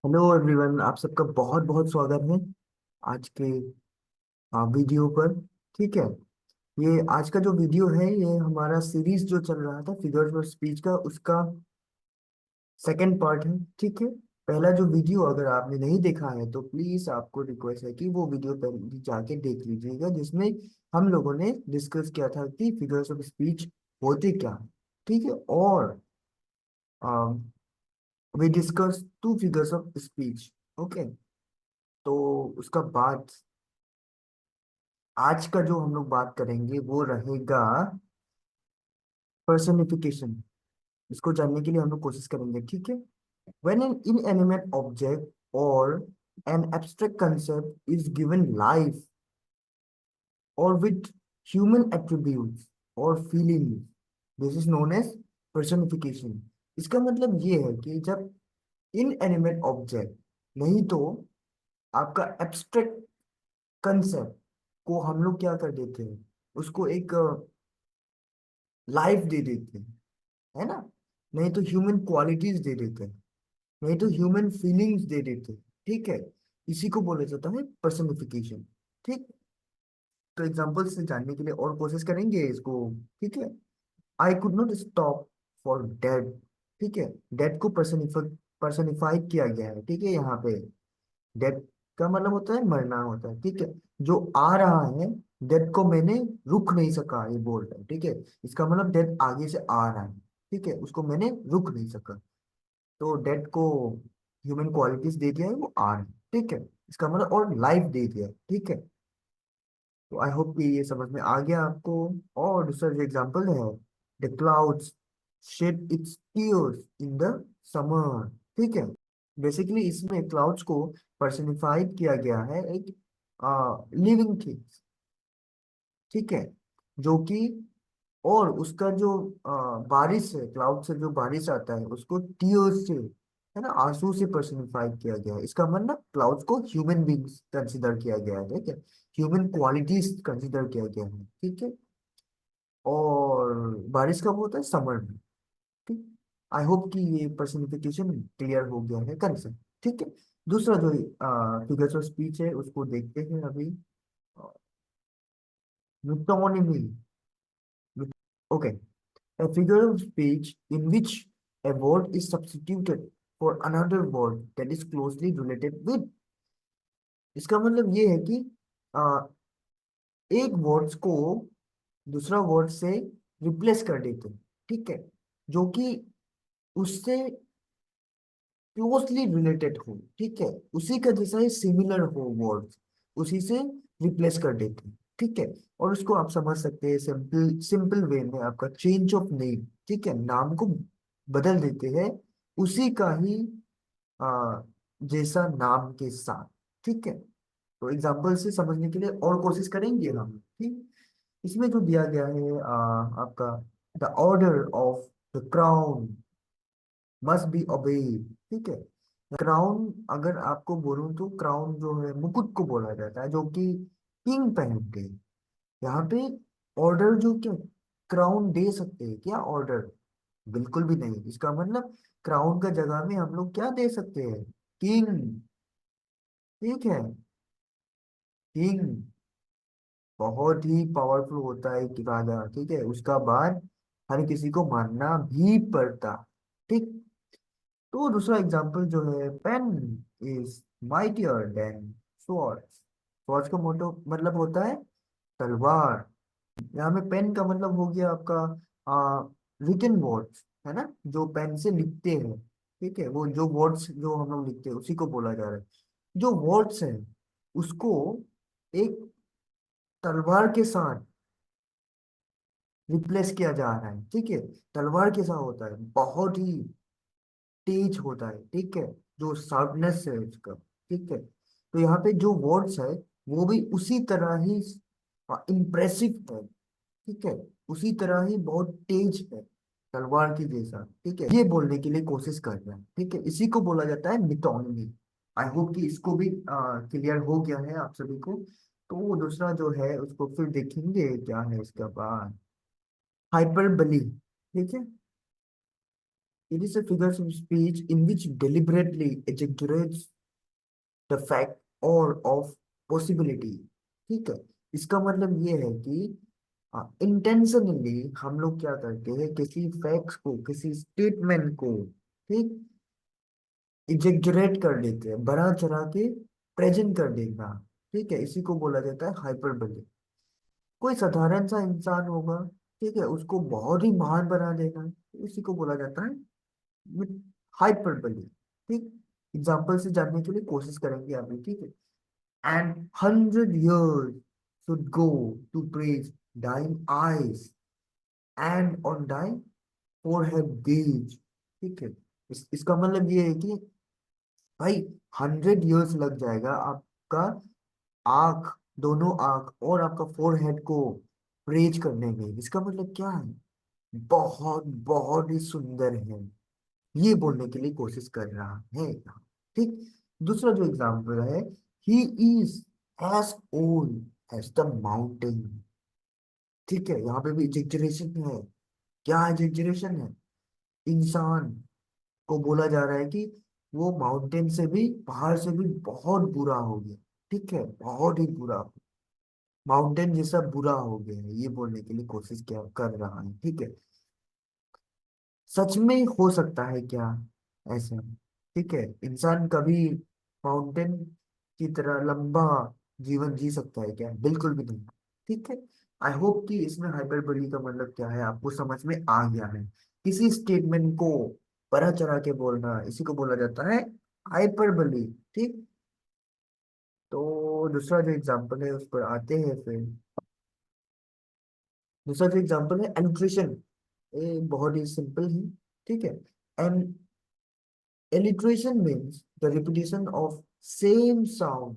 Hello everyone, आप सबका बहुत बहुत स्वागत है आज के वीडियो पर। ठीक है। ये आज का जो वीडियो है ये हमारा सीरीज जो चल रहा था फिगर्स ऑफ स्पीच का, उसका सेकंड पार्ट है। ठीक है। पहला जो वीडियो अगर आपने नहीं देखा है तो प्लीज आपको रिक्वेस्ट है कि वो वीडियो पहले जाके देख लीजिएगा, जिसमें हम लोगों ने डिस्कस किया था कि फिगर्स ऑफ स्पीच होते क्या हैं। ठीक है। और we discuss two figures of speech. Okay. तो उसका बाद आज का जो हम लोग बात करेंगे वो रहेगा पर्सनिफिकेशन। इसको जानने के लिए हम लोग कोशिश करेंगे। ठीक है। व्हेन एन इनएनिमेट ऑब्जेक्ट और an abstract concept is given life और विथ ह्यूमन एट्रीब्यूट्स और feeling, this is known as personification. इसका मतलब ये है कि जब इनएनिमेट ऑब्जेक्ट, नहीं तो आपका एब्स्ट्रैक्ट कंसेप्ट को हम लोग क्या कर देते हैं, उसको एक लाइफ दे देते हैं, है ना। नहीं तो ह्यूमन क्वालिटीज दे देते हैं, नहीं तो ह्यूमन फीलिंग्स दे देते हैं। ठीक है। इसी को बोला जाता है पर्सनिफिकेशन। ठीक। तो एग्जांपल से जानने के लिए और कोशिश करेंगे इसको। ठीक है। I could not stop for dead. ठीक है। डेड को पर्सनिफाई किया गया है। ठीक है। यहाँ पे डेड का मतलब होता है मरना होता है। ठीक है। जो आ रहा है, डेड को मैंने रुक नहीं सका, ये बोल रहा है। ठीक है। इसका मतलब डेड आगे से आ रहा है। ठीक है। उसको मैंने रुक नहीं सका, तो डेड को ह्यूमन क्वालिटीज दे दिया है, वो आ रहा है। ठीक है। इसका मतलब और लाइफ दे दिया है। ठीक है। तो आई होप कि ये समझ में आ गया आपको। और दूसरा जो एग्जांपल है, the clouds shed its tears in the summer. ठीक है। बेसिकली इसमें क्लाउड्स को पर्सनिफाइड किया गया है एक लिविंग थिंग्स। ठीक है। जो कि, और उसका जो बारिश है, क्लाउड से जो बारिश आता है उसको टीयर्स से, है ना, आंसू से पर्सनिफाइड किया गया है। इसका मतलब क्लाउड्स को ह्यूमन बींग्स कंसिडर किया गया है। ठीक है। ह्यूमन क्वालिटीज कंसिडर किया गया है। ठीक है। और बारिश कब होता है? समर में। ठीक। आई होप कि ये पर्सनिफिकेशन क्लियर हो गया है कंसेप्ट। ठीक है। दूसरा जो फिगर्स ऑफ स्पीच है उसको देखते हैं अभी। मिटोनिमी। Okay. A figure of speech in which a word is substituted for another word that is closely related with। इसका मतलब ये है कि आ, एक वर्ड्स को दूसरा वर्ड से रिप्लेस कर देते हैं। ठीक है। जो कि उससे क्लोजली रिलेटेड हो। ठीक है। उसी का जैसा ही सिमिलर हो वर्ड्स, उसी से रिप्लेस कर देते हैं। ठीक है। और उसको आप समझ सकते हैं सिंपल सिंपल वे में, आपका चेंज ऑफ नेम। ठीक है। नाम को बदल देते हैं उसी का ही आ, जैसा नाम के साथ। ठीक है। तो एग्जाम्पल से समझने के लिए और कोशिश करेंगे हम। ठीक। इसमें जो दिया गया है आपका, the order of the crown must be obeyed. ठीक है। क्राउन, अगर आपको बोलूं तो क्राउन जो है मुकुट को बोला जाता है, जो कि किंग पहनते हैं। यहाँ पे ऑर्डर जो, क्या क्राउन दे सकते हैं क्या ऑर्डर? बिल्कुल भी नहीं। इसका मतलब क्राउन का जगह में हम लोग क्या दे सकते हैं? किंग। ठीक है। किंग बहुत ही पावरफुल होता है एक राजा। ठीक है। उसका बात हर किसी को मानना भी पड़ता। ठीक। तो दूसरा एग्जाम्पल जो है, pen is mightier than sword. Sword का मोटो मतलब होता है तलवार। यहाँ में पेन का मतलब हो गया आपका रिटन वर्ड्स, है ना, जो पेन से लिखते हैं। ठीक है। वो जो वर्ड्स जो हम लोग लिखते हैं उसी को बोला जा रहा है। जो वर्ड्स है उसको एक तलवार के साथ रिप्लेस किया जा रहा है। ठीक है। तलवार कैसा होता है? बहुत ही तेज होता है। ठीक है। जो शार्पनेस है उसका। ठीक है। तो यहाँ पे जो वर्ड्स है वो भी उसी तरह ही इम्प्रेसिव है। ठीक है। उसी तरह ही बहुत तेज है, तलवार की जैसा। ठीक है। ये बोलने के लिए कोशिश कर रहे हैं। ठीक है। इसी को बोला जाता है मिथोनमी। आई होप कि इसको भी क्लियर हो गया है आप सभी को। तो वो दूसरा जो है उसको फिर देखेंगे क्या है इसका बाद। हाइपरबली। ठीक है। It is a figure of speech in which deliberately exaggerates the fact or of possibility। ठीक है, इसका मतलब ये है कि इंटेंशनली हम लोग क्या करते हैं, किसी फैक्ट्स को, किसी स्टेटमेंट को, ठीक, एग्जेगरेट कर देते हैं, बढ़ा चढ़ा के प्रेजेंट कर देना। ठीक है, इसी को बोला जाता है हाइपरबोले। कोई साधारण सा इंसान होगा, ठीक है, उसको बहुत ही महान बना देना, इसी को बोला जाता है विथ हाइपरबोले। ठीक, एग्जाम्पल से जानने के लिए कोशिश करेंगे अभी, ठीक है। And 100 years should go to praise thine eyes and on thy forehead gaze। ठीक है, इसका मतलब ये है कि भाई 100 years लग जाएगा आपका आंख, दोनों आंख और आपका फोरहेड को प्रेज करने में। इसका मतलब क्या है, बहुत बहुत ही सुंदर है, ये बोलने के लिए कोशिश कर रहा है यहाँ। ठीक, दूसरा जो एग्जाम्पल है, he is as old as the mountain. ठीक है, यहाँ पे भी एग्जैजरेशन है। क्या एग्जैजरेशन है, इंसान को बोला जा रहा है कि वो माउंटेन से भी, पहाड़ से भी बहुत बुरा हो गया। ठीक है, बहुत ही बुरा, माउंटेन जैसा बुरा हो गया है, ये बोलने के लिए कोशिश क्या कर रहा है। ठीक है, सच में हो सकता है क्या ऐसा? ठीक है, इंसान कभी माउंटेन की तरह लंबा जीवन जी सकता है क्या? बिल्कुल भी नहीं। ठीक है, आई होप कि इसमें हाइपरबोली का मतलब क्या है आपको समझ में आ गया है। किसी स्टेटमेंट को बढ़ा चढ़ा के बोलना, इसी को बोला जाता है हाइपरबोली। ठीक, तो दूसरा जो एग्जांपल है उस पर आते हैं फिर। दूसरा जो एग्जांपल है एलिट्रेशन, ये बहुत ही सिंपल है। ठीक है, and alliteration means the repetition of same sound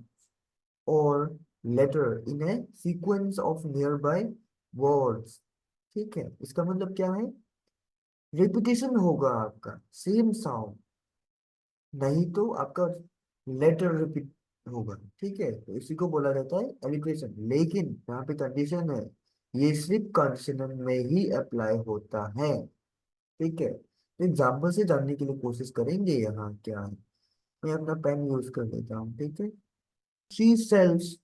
or letter in a sequence of nearby words। ठीक है, इसका मतलब क्या है, रिपीटिशन होगा आपका सेम साउंड, नहीं तो आपका लेटर रिपीट होगा। ठीक है, तो इसी को बोला जाता है एलिट्रेशन। लेकिन यहाँ पे कंडीशन है, ये सिर्फ कॉन्सोनेंट में ही अप्लाई होता है। ठीक है, तो एग्जाम्पल से जानने के लिए कोशिश करेंगे यहाँ क्या है। मैं अपना पेन यूज कर लेता हूँ। ठीक है, she sells,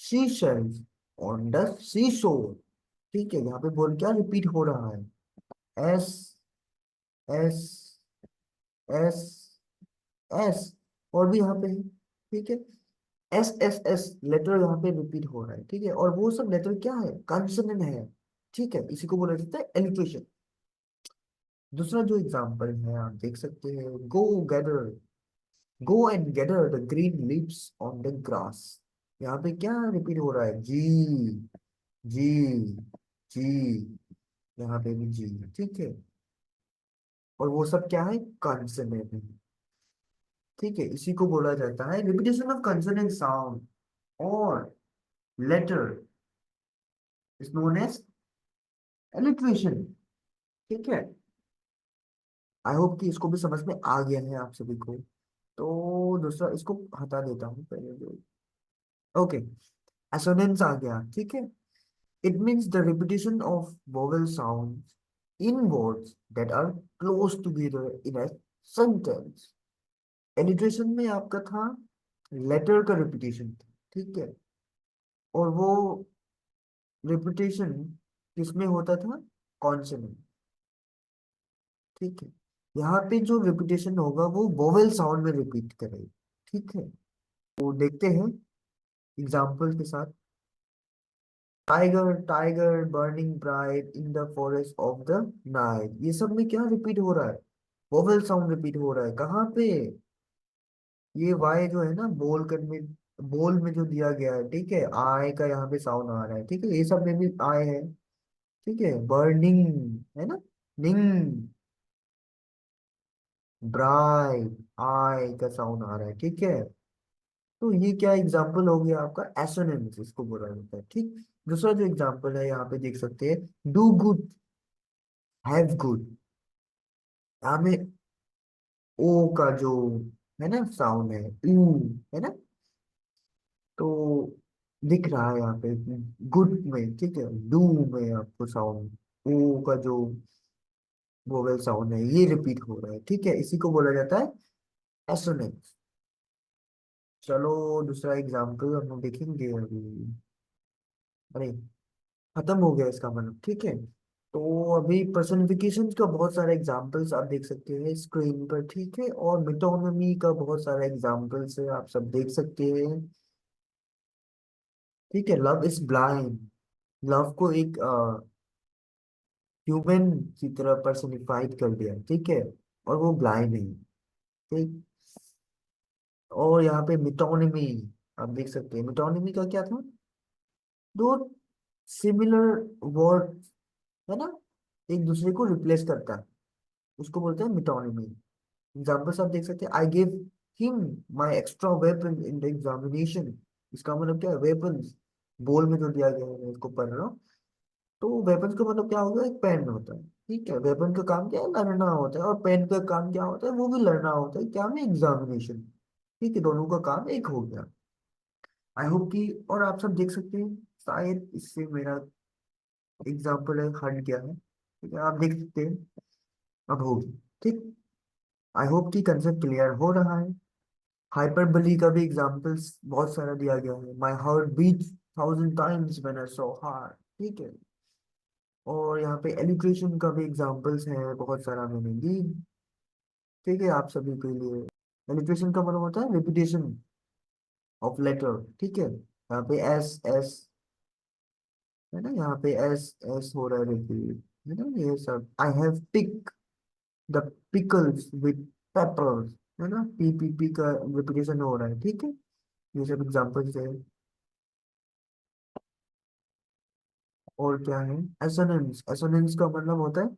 she sells on the sea shore. ठीक है, यहाँ पे बोल क्या रिपीट हो रहा है, एस एस एस एस, और भी यहाँ पे है। ठीक है, एस एस एस लेटर यहाँ पे रिपीट हो रहा है। ठीक है, और वो सब लेटर क्या है, कंसोनेंट है। ठीक है, इसी को बोला जाता है एलिट्रेशन। दूसरा जो एग्जांपल है आप देख सकते हैं, go gather, go and gather the green leaves on the grass. यहाँ पे क्या रिपीट हो रहा है, जी जी जी, यहाँ पे भी जी। ठीक है, और वो सब क्या है, कॉन्सोनेंट है। ठीक है, इसी को बोला जाता है रिपीटेशन ऑफ कॉन्सोनेंट साउंड और letter is known as alliteration. ठीक है, आई होप कि इसको भी समझ में आ गया है आप सभी को। तो दूसरा इसको हटा देता हूँ पहले जो, ओके, एसोनेंस आ गया। ठीक है, it means the repetition of vowel sounds in words that are close together in a sentence। Alliteration में आपका था लेटर का रिपीटेशन था। ठीक है, और वो रिपीटेशन किसमें होता था, कॉन्सोनेंट। ठीक है, यहाँ पे जो रिपीटेशन होगा वो वोवेल साउंड में रिपीट करेगा। ठीक है, वो देखते हैं एग्जाम्पल के साथ। Tiger tiger burning bright in the forest of the night, ये सब में क्या रिपीट हो रहा है, वोवेल साउंड रिपीट हो रहा है। कहाँ पे, ये वाई जो है ना, बोल में जो दिया गया है। ठीक है, आय का यहाँ पे साउंड आ रहा है। ठीक है, ये सब में भी आय है। ठीक है, बर्निंग है ना, निंग, ब्राइट, आय का साउंड आ रहा है। ठीक है, तो ये क्या एग्जाम्पल हो गया आपका, एसोनेंस इसको बोला जाता है। ठीक, दूसरा जो एग्जाम्पल है यहाँ पे देख सकते हैं, डू गुड, हैव गुड। यहाँ में ओ का जो है ना साउंड है, ऊ, है ना, तो दिख रहा है यहाँ पे गुड में। ठीक है, डू में आपको साउंड ओ का जो वोवेल साउंड है, ये रिपीट हो रहा है, ठीक है, इसी को बोला जाता है एसोनेंस। चलो दूसरा एग्जाम्पल हम लोग देखेंगे अभी। अरे खत्म हो गया इसका मतलब, ठीक है। तो अभी पर्सनिफिकेशन का बहुत सारे एग्जाम्पल्स आप देख सकते हैं स्क्रीन पर, ठीक है, और मिटोनमी का बहुत सारे एग्जाम्पल्स है, आप सब देख सकते हैं, ठीक है। लव इज ब्लाइंड, लव को एक ह्यूमन की तरह पर्सनिफाइड कर दिया, ठीक है, और वो ब्लाइंड है, ठीक। और यहाँ पे मिटोनमी, आप देख सकते हैं मिटोनमी का क्या था, दो सिमिलर वर्ड, है ना, एक दूसरे को रिप्लेस करता है, उसको बोलते हैं मिटोनिमी। एग्जाम्पल्स आप देख सकते हैं, I give him my extra weapon in the examination. इसका मतलब क्या है, वेपन्स, बोल में जो दिया गया है मैं इसको पढ़ रहा हूँ। तो वेपन्स का मतलब क्या होगा, एक पेन होता है, ठीक है, वेपन का काम क्या है, लड़ना होता है, और पेन का काम क्या होता है, वो भी लड़ना होता है, क्या में, एग्जामिनेशन, ठीक है, दोनों का काम एक हो गया। आई होप कि, और आप सब देख सकते हैं, शायद इससे मेरा एग्जाम्पल है हट गया है, ठीक है, आप देख सकते हैं, अब होगी, ठीक। आई होप कि कंसेप्ट क्लियर हो रहा है। हाइपरबली का भी एग्जांपल्स बहुत सारा दिया गया है, my heart beat 1000 times when I saw her, ठीक है। और यहाँ पे एलिट्रेशन का भी एग्जांपल्स है बहुत सारा, मैंने दी, ठीक है, आप सभी के लिए। एलिट्रेशन का मतलब होता है रिपीटेशन ऑफ लेटर, ठीक है, यहाँ पे एस एस, है ना, यहाँ पे एस एस हो रहा है रिपीट, है ना, ये सब। I have pick the pickles with peppers, है ना, पी पी पी का रिपीटेशन हो रहा है, ठीक है, ये सब एग्जांपल्स है। और क्या है, एसोनेंस, एसोनेंस का मतलब होता है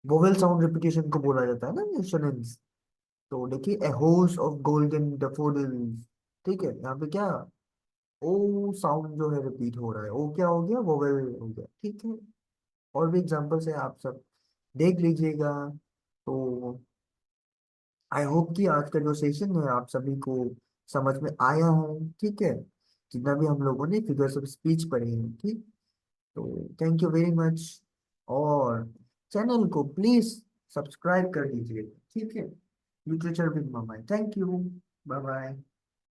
वोवेल साउंड रिपीटेशन को बोला जाता है ना एसोनेंस। तो देखिए, ए होस्ट ऑफ गोल्डन डैफोडिल्स, ठीक है, यहाँ पे क्या, ओ साउंड जो है रिपीट हो रहा है, ओ क्या हो गया, वोवेल हो गया, ठीक है। और भी एग्जांपल्स है, आप सब देख लीजिएगा। तो आई होप कि आज का जो सेशन है आप सभी को समझ में आया है, ठीक है, जितना भी हम लोगों ने फिगर्स ऑफ स्पीच पढ़े हैं, ठीक। तो थैंक यू वेरी मच, और चैनल को प्लीज सब्सक्राइब कर दीजिए, ठीक है। Literature with Mamai, thank you, bye bye.